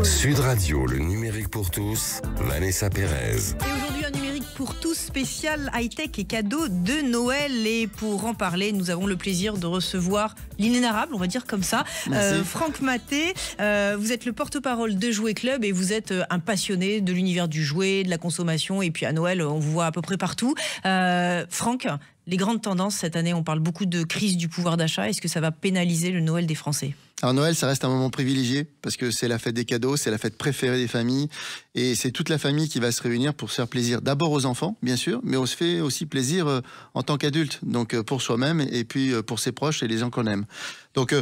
Sud Radio, le numérique pour tous, Vanessa Pérez. Et aujourd'hui, un numérique pour tous spécial high-tech et cadeaux de Noël. Et pour en parler, nous avons le plaisir de recevoir l'inénarrable, on va dire comme ça, Franck Maté. Vous êtes le porte-parole de Jouet Club et vous êtes un passionné de l'univers du jouet, de la consommation. Et puis à Noël, on vous voit à peu près partout. Franck, les grandes tendances cette année, on parle beaucoup de crise du pouvoir d'achat. Est-ce que ça va pénaliser le Noël des Français ? Alors Noël, ça reste un moment privilégié parce que c'est la fête des cadeaux, c'est la fête préférée des familles et c'est toute la famille qui va se réunir pour se faire plaisir d'abord aux enfants, bien sûr, mais on se fait aussi plaisir en tant qu'adulte, donc pour soi-même et puis pour ses proches et les gens qu'on aime. Donc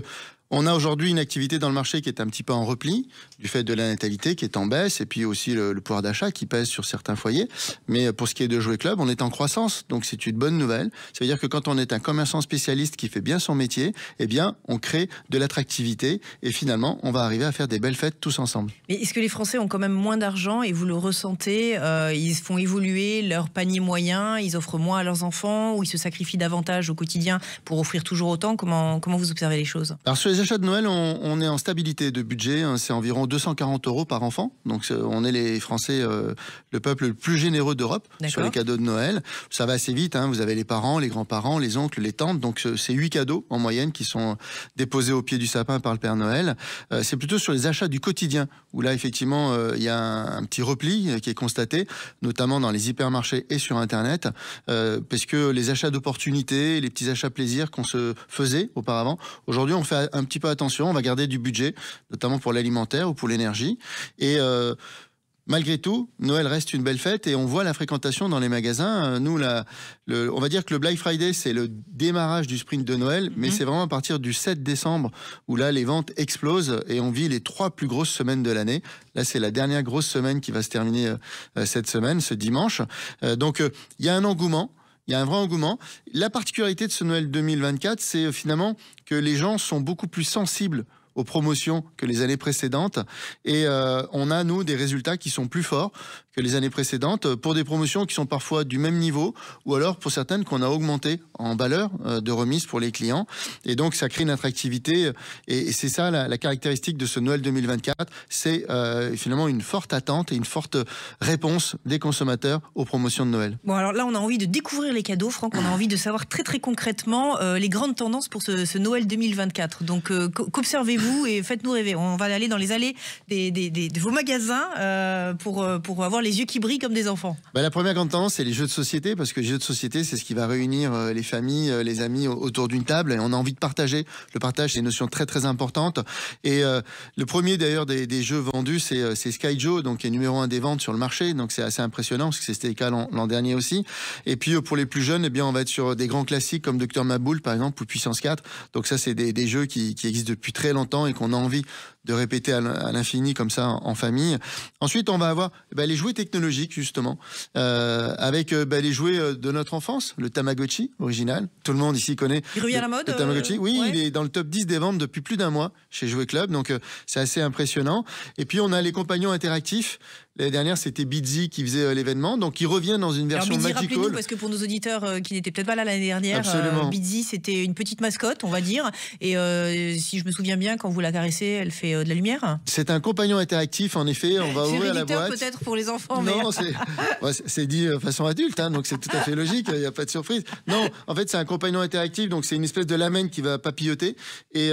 on a aujourd'hui une activité dans le marché qui est un petit peu en repli, du fait de la natalité qui est en baisse, et puis aussi le pouvoir d'achat qui pèse sur certains foyers. Mais pour ce qui est de Jouet Club, on est en croissance, donc c'est une bonne nouvelle. Ça veut dire que quand on est un commerçant spécialiste qui fait bien son métier, eh bien, on crée de l'attractivité, et finalement, on va arriver à faire des belles fêtes tous ensemble. Mais est-ce que les Français ont quand même moins d'argent, et vous le ressentez, ils font évoluer leur panier moyen, ils offrent moins à leurs enfants, ou ils se sacrifient davantage au quotidien pour offrir toujours autant? Comment vous observez les choses? Alors sur les achats de Noël, on est en stabilité de budget, c'est environ 240 € par enfant, donc on est les Français, le peuple le plus généreux d'Europe sur les cadeaux de Noël. Ça va assez vite, vous avez les parents, les grands-parents, les oncles, les tantes, donc c'est 8 cadeaux en moyenne qui sont déposés au pied du sapin par le Père Noël. C'est plutôt sur les achats du quotidien, où là effectivement il y a un petit repli qui est constaté, notamment dans les hypermarchés et sur Internet, parce que les achats d'opportunités, les petits achats plaisir qu'on se faisait auparavant, aujourd'hui on fait un petit peu attention, on va garder du budget, notamment pour l'alimentaire ou pour l'énergie. Et malgré tout, Noël reste une belle fête et on voit la fréquentation dans les magasins. Nous, on va dire que le Black Friday, c'est le démarrage du sprint de Noël, mais c'est vraiment à partir du 7 décembre où là, les ventes explosent et on vit les 3 plus grosses semaines de l'année. Là, c'est la dernière grosse semaine qui va se terminer cette semaine, ce dimanche. Donc, il y a un engouement. Il y a un vrai engouement. La particularité de ce Noël 2024, c'est finalement que les gens sont beaucoup plus sensibles aux promotions que les années précédentes. Et on a, nous, des résultats qui sont plus forts que les années précédentes pour des promotions qui sont parfois du même niveau ou alors pour certaines qu'on a augmenté en valeur de remise pour les clients. Et donc, ça crée une attractivité. Et c'est ça la caractéristique de ce Noël 2024. C'est finalement une forte attente et une forte réponse des consommateurs aux promotions de Noël. Bon, alors là, on a envie de découvrir les cadeaux, Franck. On a envie de savoir très, très concrètement les grandes tendances pour ce Noël 2024. Donc, qu'observez-vous et faites-nous rêver. On va aller dans les allées de vos magasins pour avoir les yeux qui brillent comme des enfants. La première grande tendance, c'est les jeux de société, parce que les jeux de société, c'est ce qui va réunir les familles, les amis autour d'une table, et on a envie de partager. Le partage, c'est une notion très très importante. Et le premier d'ailleurs des jeux vendus, c'est Sky Joe, donc qui est numéro 1 des ventes sur le marché. Donc c'est assez impressionnant, parce que c'était le cas l'an dernier aussi. Et puis pour les plus jeunes, eh bien, on va être sur des grands classiques comme Dr Maboul, par exemple, ou Puissance 4. Donc ça, c'est des jeux qui existent depuis très longtemps et qu'on a envie de répéter à l'infini comme ça en famille. Ensuite, on va avoir les jouets technologiques, justement, avec les jouets de notre enfance, le Tamagotchi original. Tout le monde ici connaît. Il revient à la mode, le Tamagotchi. Oui, ouais. Il est dans le top 10 des ventes depuis plus d'un mois chez Jouet Club, donc c'est assez impressionnant. Et puis, on a les compagnons interactifs. L'année dernière, c'était Bidsy qui faisait l'événement, donc il revient dans une version Bidsy, Magical. rappelez-nous, parce que pour nos auditeurs qui n'étaient peut-être pas là l'année dernière, Bidsy, c'était une petite mascotte, on va dire. Et si je me souviens bien, quand vous la caressez, elle fait de la lumière. C'est un compagnon interactif, en effet. On va ouvrir la boîte. Peut-être pour les enfants. Non, c'est dit de façon adulte, donc c'est tout à fait logique. Il n'y a pas de surprise. Non, en fait, c'est un compagnon interactif, donc c'est une espèce de lamelle qui va papillonner, et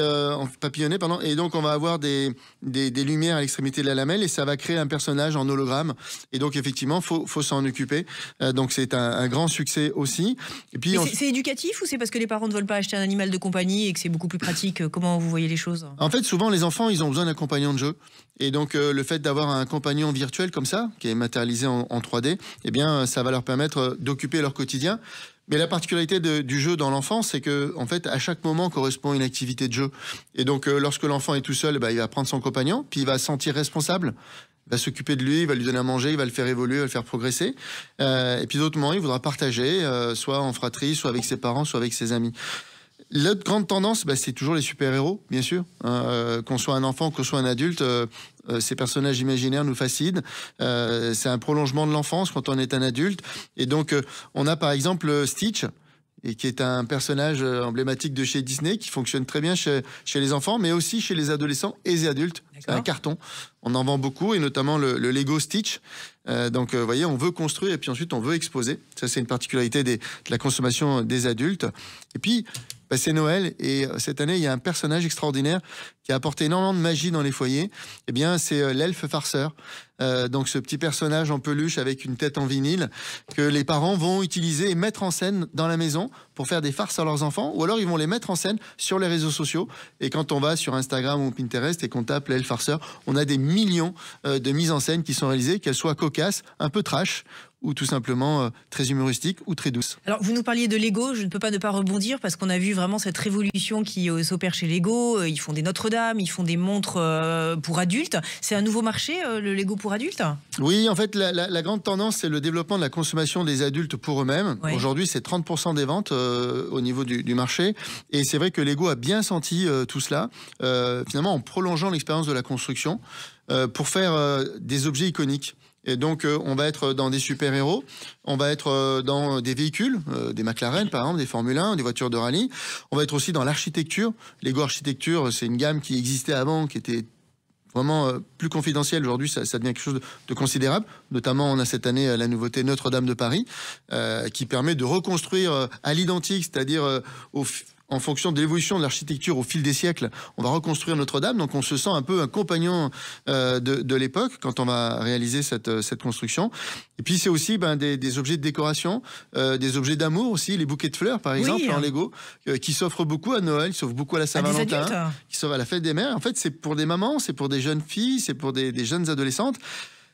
donc on va avoir des lumières à l'extrémité de la lamelle, et ça va créer un personnage en hologramme. Et donc effectivement, faut s'en occuper. Donc c'est un grand succès aussi. Et puis c'est éducatif ou c'est parce que les parents ne veulent pas acheter un animal de compagnie et que c'est beaucoup plus pratique? Comment vous voyez les choses? En fait, souvent les enfants, ils ont besoin d'un compagnon de jeu. Et donc le fait d'avoir un compagnon virtuel comme ça, qui est matérialisé en 3D, eh bien ça va leur permettre d'occuper leur quotidien. Mais la particularité du jeu dans l'enfance, c'est que en fait, à chaque moment correspond une activité de jeu. Et donc lorsque l'enfant est tout seul, il va prendre son compagnon, puis il va se sentir responsable. Il va s'occuper de lui, il va lui donner à manger, il va le faire évoluer, il va le faire progresser. Et puis d'autres moments, il voudra partager, soit en fratrie, soit avec ses parents, soit avec ses amis. L'autre grande tendance, c'est toujours les super-héros, bien sûr. Qu'on soit un enfant, qu'on soit un adulte, ces personnages imaginaires nous fascinent. C'est un prolongement de l'enfance quand on est un adulte. Et donc, on a par exemple Stitch. et qui est un personnage emblématique de chez Disney, qui fonctionne très bien chez les enfants, mais aussi chez les adolescents et les adultes. C'est un carton. On en vend beaucoup, et notamment le Lego Stitch. Donc, vous voyez, on veut construire et puis ensuite on veut exposer. Ça, c'est une particularité de la consommation des adultes. Et puis, c'est Noël, et cette année, il y a un personnage extraordinaire qui a apporté énormément de magie dans les foyers. Eh bien, c'est l'elfe farceur. Donc, ce petit personnage en peluche avec une tête en vinyle que les parents vont utiliser et mettre en scène dans la maison pour faire des farces à leurs enfants, ou alors ils vont les mettre en scène sur les réseaux sociaux. Et quand on va sur Instagram ou Pinterest et qu'on tape l'elfe farceur, on a des millions de mises en scène qui sont réalisées, qu'elles soient cocasses, un peu trash, ou tout simplement très humoristique ou très douce. Alors, vous nous parliez de Lego, je ne peux pas ne pas rebondir parce qu'on a vu vraiment cette révolution qui s'opère chez Lego. Ils font des Notre-Dame, ils font des montres pour adultes. C'est un nouveau marché, le Lego pour adultes? Oui, en fait, la grande tendance, c'est le développement de la consommation des adultes pour eux-mêmes. Ouais. Aujourd'hui, c'est 30% des ventes au niveau du marché. Et c'est vrai que Lego a bien senti tout cela, finalement en prolongeant l'expérience de la construction pour faire des objets iconiques. Et donc, on va être dans des super-héros, on va être dans des véhicules, des McLaren par exemple, des Formule 1, des voitures de rallye. On va être aussi dans l'architecture. Lego Architecture, c'est une gamme qui existait avant, qui était vraiment plus confidentielle. Aujourd'hui, ça devient quelque chose de considérable. Notamment, on a cette année la nouveauté Notre-Dame de Paris, qui permet de reconstruire à l'identique, c'est-à-dire en fonction de l'évolution de l'architecture au fil des siècles, on va reconstruire Notre-Dame. Donc, on se sent un peu un compagnon de l'époque quand on va réaliser cette construction. Et puis, c'est aussi des objets de décoration, des objets d'amour aussi, les bouquets de fleurs, par exemple, en Lego, qui s'offrent beaucoup à Noël, qui s'offrent beaucoup à la Saint-Valentin, qui s'offrent à la fête des mères. En fait, c'est pour des mamans, c'est pour des jeunes filles, c'est pour des jeunes adolescentes.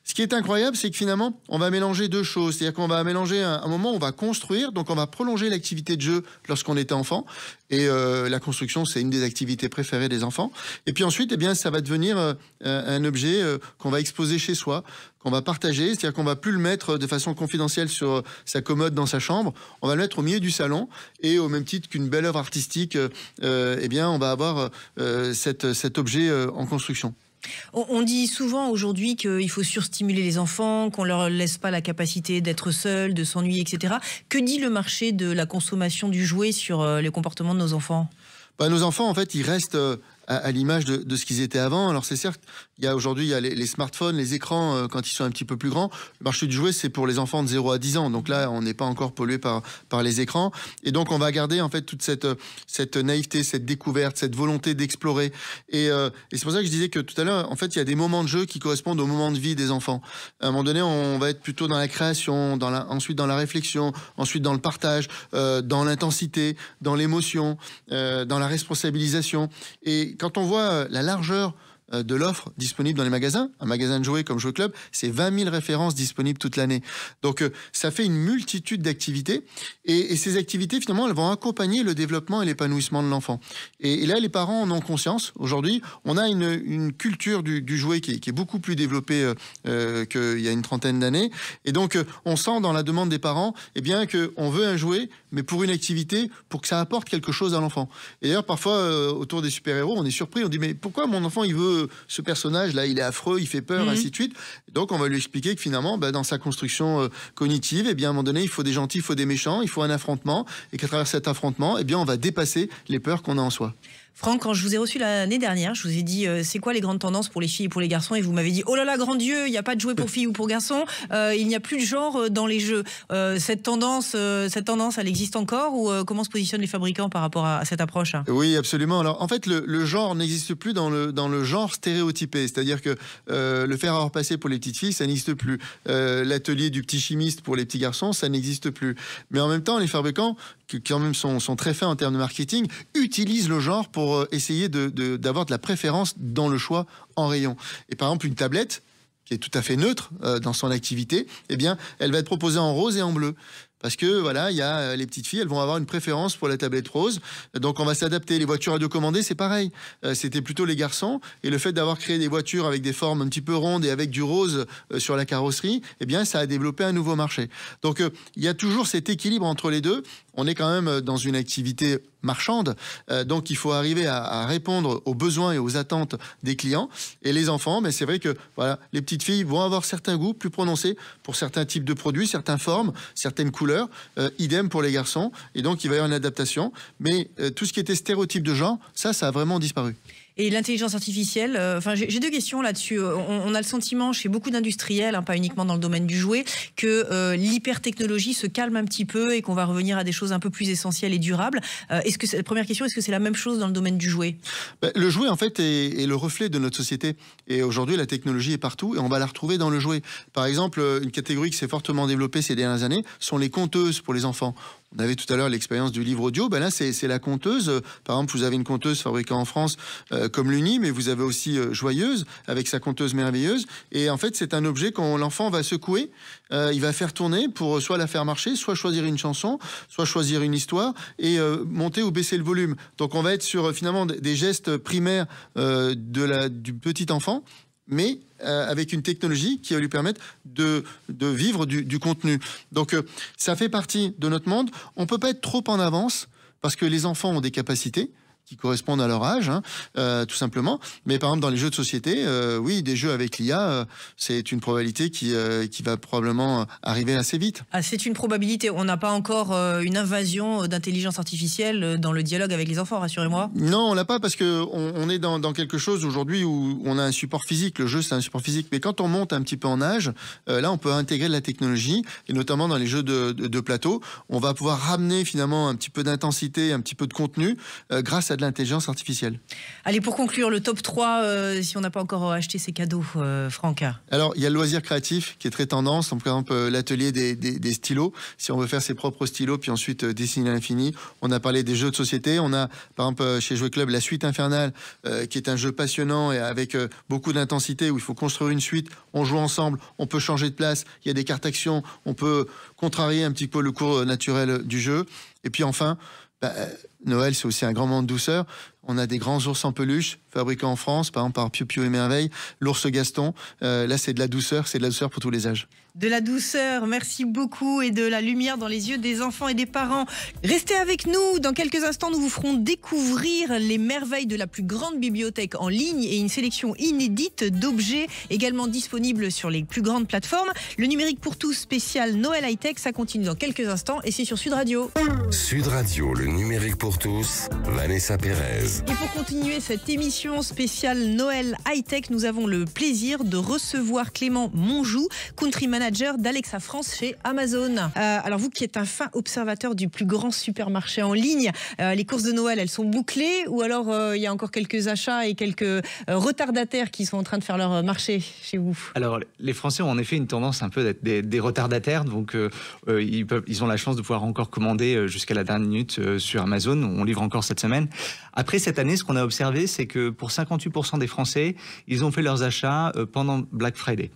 Ce qui est incroyable, c'est que finalement, on va mélanger deux choses. C'est-à-dire qu'on va mélanger un moment où on va construire, donc on va prolonger l'activité de jeu lorsqu'on était enfant. Et la construction, c'est une des activités préférées des enfants. Et puis ensuite, eh bien, ça va devenir un objet qu'on va exposer chez soi, qu'on va partager. C'est-à-dire qu'on va plus le mettre de façon confidentielle sur sa commode dans sa chambre. On va le mettre au milieu du salon. Et au même titre qu'une belle œuvre artistique, eh bien, on va avoir cet objet en construction. On dit souvent aujourd'hui qu'il faut surstimuler les enfants, qu'on leur laisse pas la capacité d'être seuls, de s'ennuyer, etc. Que dit le marché de la consommation du jouet sur les comportements de nos enfants? Nos enfants, en fait, ils restent à l'image de ce qu'ils étaient avant. Alors c'est certes, aujourd'hui, il y a les smartphones, les écrans quand ils sont un petit peu plus grands. Le marché du jouet, c'est pour les enfants de 0 à 10 ans. Donc là, on n'est pas encore pollué par les écrans. Et donc, on va garder en fait toute cette naïveté, cette découverte, cette volonté d'explorer. Et c'est pour ça que je disais que tout à l'heure, en fait, il y a des moments de jeu qui correspondent aux moments de vie des enfants. À un moment donné, on va être plutôt dans la création, ensuite dans la réflexion, ensuite dans le partage, dans l'intensité, dans l'émotion, dans la responsabilisation. Et quand on voit la largeur de l'offre disponible dans les magasins, un magasin de jouets comme Jouet Club, c'est 20 000 références disponibles toute l'année. Donc ça fait une multitude d'activités et ces activités finalement elles vont accompagner le développement et l'épanouissement de l'enfant. Et là les parents en ont conscience. Aujourd'hui on a une culture du jouet qui est beaucoup plus développée qu'il y a une trentaine d'années et donc on sent dans la demande des parents bien qu'on veut un jouet mais pour une activité, pour que ça apporte quelque chose à l'enfant. Et d'ailleurs parfois autour des super-héros on est surpris, on dit mais pourquoi mon enfant il veut ce personnage-là, il est affreux, il fait peur, ainsi de suite. Donc, on va lui expliquer que finalement, dans sa construction cognitive, à un moment donné, il faut des gentils, il faut des méchants, il faut un affrontement, et qu'à travers cet affrontement, on va dépasser les peurs qu'on a en soi. Franck, quand je vous ai reçu l'année dernière, je vous ai dit c'est quoi les grandes tendances pour les filles et pour les garçons, et vous m'avez dit oh là là grand Dieu, il n'y a pas de jouets pour filles ou pour garçons, il n'y a plus de genre dans les jeux. Cette tendance, elle existe encore ou comment se positionnent les fabricants par rapport à cette approche? Oui, absolument. Alors en fait, le genre n'existe plus dans le genre stéréotypé, c'est-à-dire que le fer à repasser pour les petites filles, ça n'existe plus. L'atelier du petit chimiste pour les petits garçons, ça n'existe plus. Mais en même temps, les fabricants, qui quand même sont très fins en termes de marketing, utilisent le genre pour essayer d'avoir de la préférence dans le choix en rayon. Et par exemple, une tablette qui est tout à fait neutre dans son activité, elle va être proposée en rose et en bleu. Parce que voilà, il y a les petites filles, elles vont avoir une préférence pour la tablette rose. Donc on va s'adapter. Les voitures radiocommandées, c'est pareil. C'était plutôt les garçons. Et le fait d'avoir créé des voitures avec des formes un petit peu rondes et avec du rose sur la carrosserie, ça a développé un nouveau marché. Donc il y a toujours cet équilibre entre les deux. On est quand même dans une activité marchande, donc il faut arriver à répondre aux besoins et aux attentes des clients. Et les enfants, c'est vrai que voilà, les petites filles vont avoir certains goûts plus prononcés pour certains types de produits, certaines formes, certaines couleurs. couleurs. Idem pour les garçons. Et donc, il va y avoir une adaptation. Mais tout ce qui était stéréotype de genre, ça a vraiment disparu. Et l'intelligence artificielle, j'ai deux questions là-dessus. On a le sentiment chez beaucoup d'industriels, pas uniquement dans le domaine du jouet, que l'hypertechnologie se calme un petit peu et qu'on va revenir à des choses un peu plus essentielles et durables. Première question, est-ce que c'est la même chose dans le domaine du jouet? Le jouet, en fait, est le reflet de notre société. Et aujourd'hui, la technologie est partout et on va la retrouver dans le jouet. Par exemple, une catégorie qui s'est fortement développée ces dernières années sont les conteuses pour les enfants. On avait tout à l'heure l'expérience du livre audio. Là, c'est la conteuse. Par exemple, vous avez une conteuse fabriquée en France comme l'Uni, mais vous avez aussi Joyeuse avec sa conteuse merveilleuse. Et en fait, c'est un objet quand l'enfant va secouer, il va faire tourner pour soit la faire marcher, soit choisir une chanson, soit choisir une histoire et monter ou baisser le volume. Donc, on va être sur finalement des gestes primaires du petit enfant, mais avec une technologie qui va lui permettre de vivre du contenu. Donc, ça fait partie de notre monde. On ne peut pas être trop en avance parce que les enfants ont des capacités qui correspondent à leur âge, tout simplement. Mais par exemple, dans les jeux de société, oui, des jeux avec l'IA, c'est une probabilité qui va probablement arriver assez vite. Ah, c'est une probabilité. On n'a pas encore une invasion d'intelligence artificielle dans le dialogue avec les enfants, rassurez-moi. Non, on l'a pas parce qu'on est dans quelque chose aujourd'hui où on a un support physique. Le jeu, c'est un support physique. Mais quand on monte un petit peu en âge, là, on peut intégrer de la technologie, et notamment dans les jeux de plateau, on va pouvoir ramener finalement un petit peu d'intensité, un petit peu de contenu grâce à de l'intelligence artificielle. Allez, pour conclure, le top 3, si on n'a pas encore acheté ses cadeaux, Franck. Alors, il y a le loisir créatif qui est très tendance. Donc, par exemple, l'atelier des stylos. Si on veut faire ses propres stylos, puis ensuite dessiner à l'infini. On a parlé des jeux de société. On a, par exemple, chez Jouet Club, la suite infernale, qui est un jeu passionnant et avec beaucoup d'intensité, où il faut construire une suite. On joue ensemble, on peut changer de place. Il y a des cartes actions. On peut contrarier un petit peu le cours naturel du jeu. Et puis enfin, Noël, c'est aussi un grand moment de douceur. On a des grands ours en peluche fabriqués en France, par exemple par Piu Piu et Merveille. L'ours Gaston, là c'est de la douceur pour tous les âges. De la douceur, merci beaucoup, et de la lumière dans les yeux des enfants et des parents. Restez avec nous, dans quelques instants nous vous ferons découvrir les merveilles de la plus grande bibliothèque en ligne et une sélection inédite d'objets également disponibles sur les plus grandes plateformes. Le numérique pour tous spécial Noël high-tech, ça continue dans quelques instants et c'est sur Sud Radio. Sud Radio, le numérique pour tous, Vanessa Pérez. Et pour continuer cette émission spéciale Noël high-tech, nous avons le plaisir de recevoir Clément Monjou, country manager d'Alexa France chez Amazon. Alors vous qui êtes un fin observateur du plus grand supermarché en ligne, les courses de Noël, elles sont bouclées ou alors il y a encore quelques achats et quelques retardataires qui sont en train de faire leur marché chez vous? Alors les Français ont en effet une tendance un peu d'être des retardataires, donc ils ont la chance de pouvoir encore commander jusqu'à la dernière minute sur Amazon. On livre encore cette semaine. Après cette année, ce qu'on a observé, c'est que pour 58% des Français, ils ont fait leurs achats pendant Black Friday.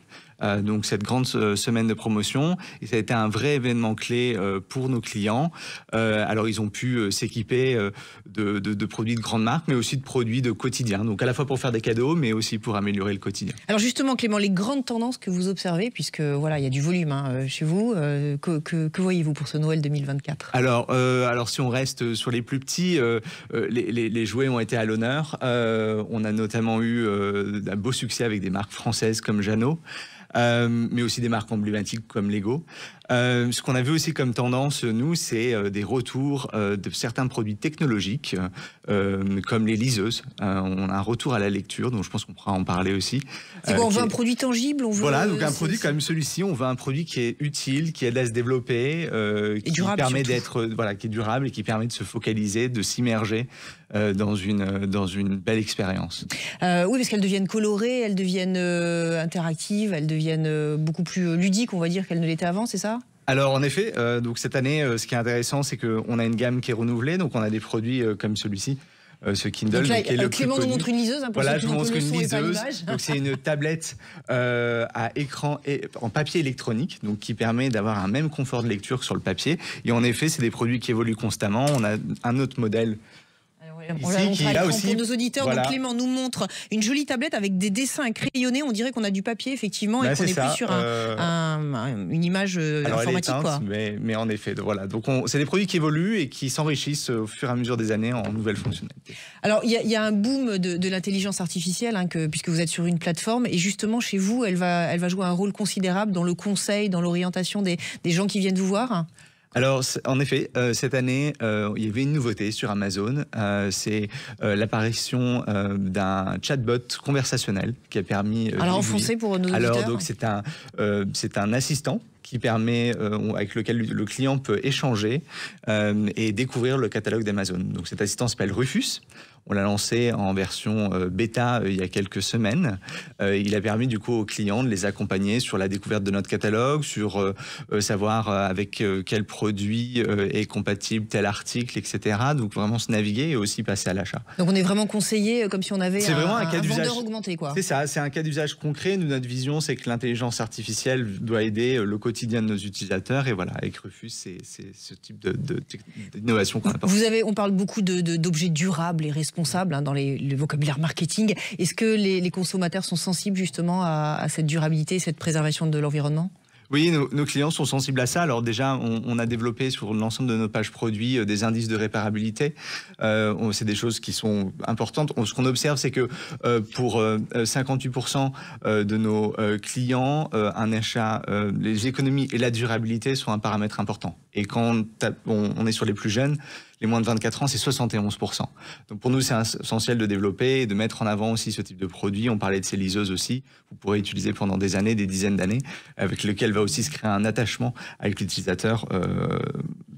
Donc cette grande semaine de promotion, et ça a été un vrai événement clé pour nos clients. Alors ils ont pu s'équiper de produits de grande marque, mais aussi de produits de quotidien, donc à la fois pour faire des cadeaux, mais aussi pour améliorer le quotidien. Alors justement Clément, les grandes tendances que vous observez, puisque voilà, il y a du volume chez vous, que voyez-vous pour ce Noël 2024? Alors si on reste sur les plus petits, les jouets ont été à l'honneur. On a notamment eu un beau succès avec des marques françaises comme Jeannot. Mais aussi des marques emblématiques comme Lego. Ce qu'on a vu aussi comme tendance, nous, c'est des retours de certains produits technologiques, comme les liseuses. On a un retour à la lecture, donc je pense qu'on pourra en parler aussi. C'est quoi, on veut un produit tangible, on veut... Voilà, donc un produit comme celui-ci, on veut un produit qui est utile, qui aide à se développer, qui permet d'être, qui est durable et qui permet de se focaliser, de s'immerger dans une belle expérience. Oui, parce qu'elles deviennent colorées, elles deviennent interactives, elles deviennent beaucoup plus ludiques, on va dire, qu'elles ne l'étaient avant, c'est ça? Alors en effet, donc cette année, ce qui est intéressant, c'est qu'on a une gamme qui est renouvelée, donc on a des produits comme celui-ci. Ce Kindle, donc là, qui est le Clément nous montre une liseuse, pour voilà, ceux qui je vous montre une liseuse. Donc c'est une tablette à écran et en papier électronique, donc qui permet d'avoir un même confort de lecture que sur le papier. Et en effet, c'est des produits qui évoluent constamment. On a un autre modèle. Pour nos auditeurs, donc Clément nous montre une jolie tablette avec des dessins crayonnés. On dirait qu'on a du papier effectivement et qu'on n'est plus sur une image informatique. Elle est éteinte, mais en effet, voilà. Donc c'est des produits qui évoluent et qui s'enrichissent au fur et à mesure des années en nouvelles fonctionnalités. Alors il y a un boom de l'intelligence artificielle, puisque vous êtes sur une plateforme et justement chez vous, elle va jouer un rôle considérable dans le conseil, dans l'orientation des gens qui viennent vous voir. Alors, en effet, cette année, il y avait une nouveauté sur Amazon. C'est l'apparition d'un chatbot conversationnel qui a permis... Alors, en français, pour nos auditeurs. Alors, donc, c'est un assistant qui permet, avec lequel le client peut échanger et découvrir le catalogue d'Amazon. Donc cet assistant s'appelle Rufus. On l'a lancé en version bêta il y a quelques semaines. Il a permis du coup aux clients de les accompagner sur la découverte de notre catalogue, sur savoir avec quel produit est compatible tel article, etc. Donc vraiment se naviguer et aussi passer à l'achat. Donc on est vraiment conseillé comme si on avait un cas d'usage vendeur augmenté, quoi. C'est ça, c'est un cas d'usage concret. Nous, notre vision, c'est que l'intelligence artificielle doit aider le quotidien de nos utilisateurs. Et voilà, avec Rufus, c'est ce type d'innovation qu'on apporte. On parle beaucoup d'objets durables et responsables dans le vocabulaire marketing. Est-ce que les consommateurs sont sensibles justement à cette durabilité, cette préservation de l'environnement ? Oui, nos clients sont sensibles à ça. Alors déjà, on a développé sur l'ensemble de nos pages produits des indices de réparabilité. C'est des choses qui sont importantes. Ce qu'on observe, c'est que pour 58% de nos clients, un achat, les économies et la durabilité sont un paramètre important. Et quand on est sur les plus jeunes, les moins de 24 ans, c'est 71%. Donc pour nous, c'est essentiel de développer et de mettre en avant aussi ce type de produit. On parlait de ces liseuses aussi. Vous pourrez utiliser pendant des années, des dizaines d'années, avec lequel va aussi se créer un attachement avec l'utilisateur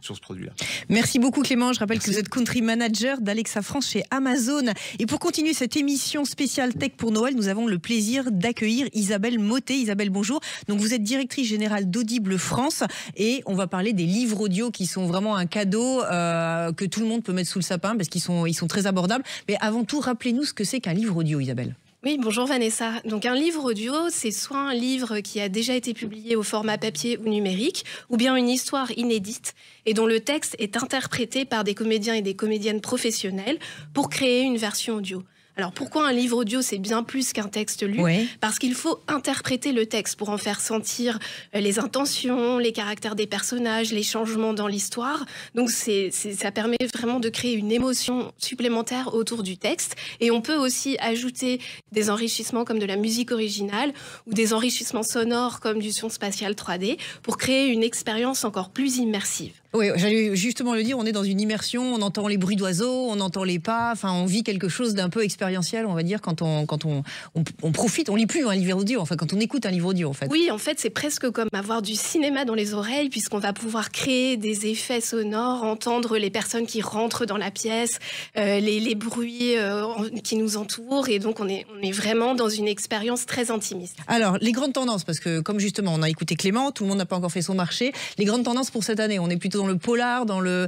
sur ce produit-là. Merci beaucoup Clément. Je rappelle que vous êtes country manager d'Alexa France chez Amazon. Et pour continuer cette émission spéciale Tech pour Noël, nous avons le plaisir d'accueillir Isabelle Mottet. Isabelle, bonjour. Donc vous êtes directrice générale d'Audible France et on va parler des livres audio qui sont vraiment un cadeau que tout le monde peut mettre sous le sapin parce qu'ils sont très abordables. Mais avant tout, rappelez-nous ce que c'est qu'un livre audio, Isabelle. Oui, bonjour Vanessa. Donc un livre audio, c'est soit un livre qui a déjà été publié au format papier ou numérique, ou bien une histoire inédite et dont le texte est interprété par des comédiens et des comédiennes professionnels pour créer une version audio. Alors pourquoi un livre audio, c'est bien plus qu'un texte lu ? Oui. Parce qu'il faut interpréter le texte pour en faire sentir les intentions, les caractères des personnages, les changements dans l'histoire. Donc ça permet vraiment de créer une émotion supplémentaire autour du texte. Et on peut aussi ajouter des enrichissements comme de la musique originale ou des enrichissements sonores comme du son spatial 3D pour créer une expérience encore plus immersive. Oui, j'allais justement le dire, on est dans une immersion, on entend les bruits d'oiseaux, on entend les pas, enfin on vit quelque chose d'un peu expérientiel, on va dire, quand on profite, on lit plus un livre audio, enfin quand on écoute un livre audio en fait. Oui, en fait c'est presque comme avoir du cinéma dans les oreilles puisqu'on va pouvoir créer des effets sonores, entendre les personnes qui rentrent dans la pièce, les bruits qui nous entourent et donc on est vraiment dans une expérience très intimiste. Alors, les grandes tendances, parce que comme justement on a écouté Clément, tout le monde n'a pas encore fait son marché, les grandes tendances pour cette année, on est plutôt dans le polar, dans le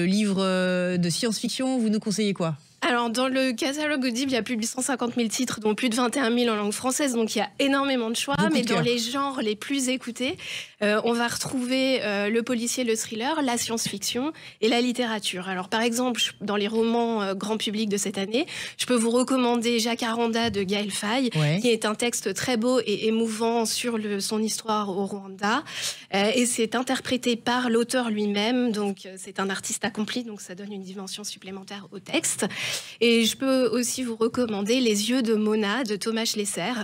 livre de science-fiction, vous nous conseillez quoi ? Alors, dans le catalogue Audible, il y a plus de 150 000 titres, dont plus de 21 000 en langue française, donc il y a énormément de choix. Mais dans les genres les plus écoutés, on va retrouver le policier, le thriller, la science-fiction et la littérature. Alors, par exemple, dans les romans grand public de cette année, je peux vous recommander Jacaranda de Gaël Faye, qui est un texte très beau et émouvant sur son histoire au Rwanda. Et c'est interprété par l'auteur lui-même, donc c'est un artiste accompli, donc ça donne une dimension supplémentaire au texte. Et je peux aussi vous recommander Les yeux de Mona de Thomas Schlesser.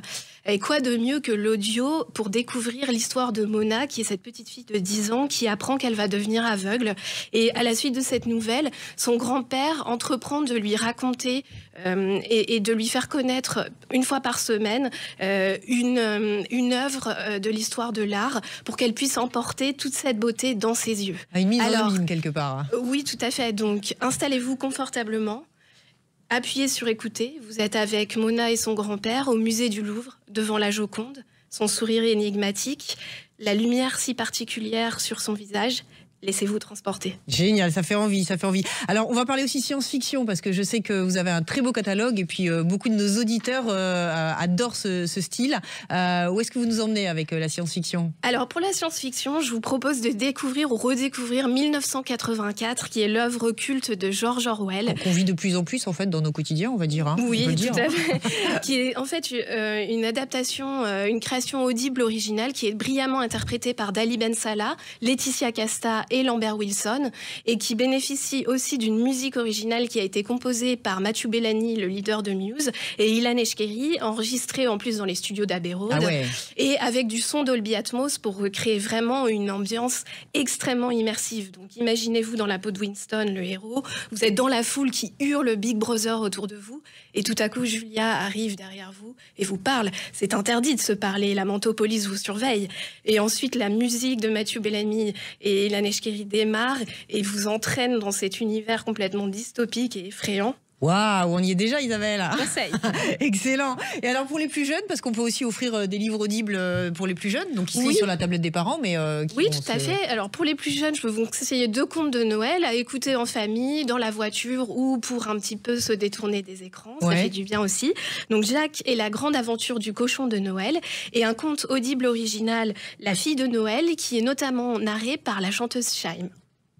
Et quoi de mieux que l'audio pour découvrir l'histoire de Mona, qui est cette petite fille de 10 ans qui apprend qu'elle va devenir aveugle. Et à la suite de cette nouvelle, son grand-père entreprend de lui raconter et de lui faire connaître une fois par semaine une œuvre de l'histoire de l'art pour qu'elle puisse emporter toute cette beauté dans ses yeux. Une mise en abîme quelque part. Oui, tout à fait. Donc, installez-vous confortablement. Appuyez sur écouter, vous êtes avec Mona et son grand-père au musée du Louvre, devant la Joconde, son sourire énigmatique, la lumière si particulière sur son visage. Laissez-vous transporter. Génial, ça fait envie, ça fait envie. Alors, on va parler aussi science-fiction, parce que je sais que vous avez un très beau catalogue, et puis beaucoup de nos auditeurs adorent ce style. Où est-ce que vous nous emmenez avec la science-fiction ? Alors, pour la science-fiction, je vous propose de découvrir ou redécouvrir 1984, qui est l'œuvre culte de George Orwell. Qu'on vit de plus en plus, en fait, dans nos quotidiens, on va dire. Hein, oui, on peut le dire, tout à fait. Qui est, en fait, une adaptation, une création audible originale, qui est brillamment interprétée par Dali Ben Salah, Laetitia Casta et Lambert Wilson, et qui bénéficie aussi d'une musique originale qui a été composée par Matthew Bellamy, le leader de Muse, et Ilan Eshkeri, enregistrée en plus dans les studios d'Abbey Road, et avec du son Dolby Atmos pour recréer vraiment une ambiance extrêmement immersive. Donc imaginez-vous dans la peau de Winston, le héros, vous êtes dans la foule qui hurle Big Brother autour de vous, et tout à coup Julia arrive derrière vous et vous parle. C'est interdit de se parler, la Mantopolice vous surveille. Et ensuite la musique de Matthew Bellamy et Ilan Eshkeri démarre et vous entraîne dans cet univers complètement dystopique et effrayant. Waouh, on y est déjà, Isabelle. Conseil. Excellent. Et alors pour les plus jeunes, parce qu'on peut aussi offrir des livres audibles pour les plus jeunes, donc qui sont sur la tablette des parents, mais oui, tout à fait. Alors pour les plus jeunes, je peux vous conseiller 2 contes de Noël à écouter en famille, dans la voiture ou pour un petit peu se détourner des écrans. Ça fait du bien aussi. Donc Jacques et la grande aventure du cochon de Noël et un conte audible original, La fille de Noël, qui est notamment narré par la chanteuse Shaim.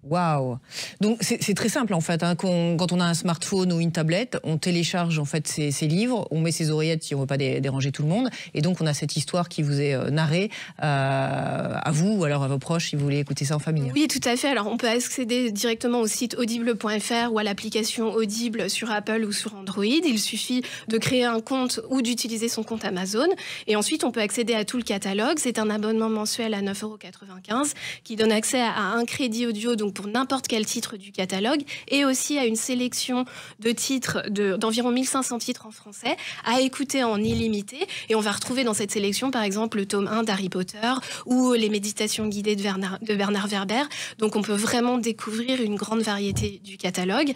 Waouh! Donc c'est très simple en fait. Hein. Quand on a un smartphone ou une tablette, on télécharge en fait ces livres, on met ses oreillettes si on ne veut pas déranger tout le monde, et donc on a cette histoire qui vous est narrée à vous ou alors à vos proches si vous voulez écouter ça en famille. Oui, tout à fait. Alors on peut accéder directement au site audible.fr ou à l'application Audible sur Apple ou sur Android. Il suffit de créer un compte ou d'utiliser son compte Amazon, et ensuite on peut accéder à tout le catalogue. C'est un abonnement mensuel à 9,95 € qui donne accès à un crédit audio, donc pour n'importe quel titre du catalogue, et aussi à une sélection de titres, d'environ 1500 titres en français, à écouter en illimité. Et on va retrouver dans cette sélection, par exemple, le tome 1 d'Harry Potter ou les méditations guidées de Bernard Werber. Donc on peut vraiment découvrir une grande variété du catalogue.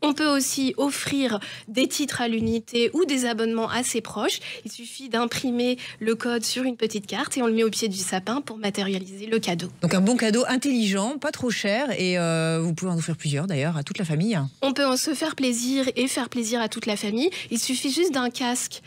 On peut aussi offrir des titres à l'unité ou des abonnements à ses proches. Il suffit d'imprimer le code sur une petite carte et on le met au pied du sapin pour matérialiser le cadeau. Donc un bon cadeau intelligent, pas trop cher, et vous pouvez en offrir plusieurs d'ailleurs à toute la famille. On peut se faire plaisir et faire plaisir à toute la famille. Il suffit juste d'un casque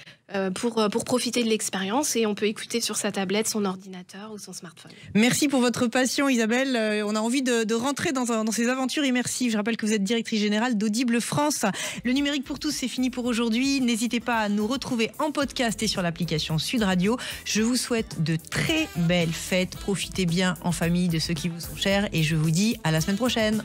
pour profiter de l'expérience, et on peut écouter sur sa tablette, son ordinateur ou son smartphone. Merci pour votre passion, Isabelle. On a envie de rentrer dans ces aventures immersives. Je rappelle que vous êtes directrice générale d'Audible France. Le numérique pour tous, c'est fini pour aujourd'hui. N'hésitez pas à nous retrouver en podcast et sur l'application Sud Radio. Je vous souhaite de très belles fêtes. Profitez bien en famille de ceux qui vous sont chers, et je vous dis à la semaine prochaine.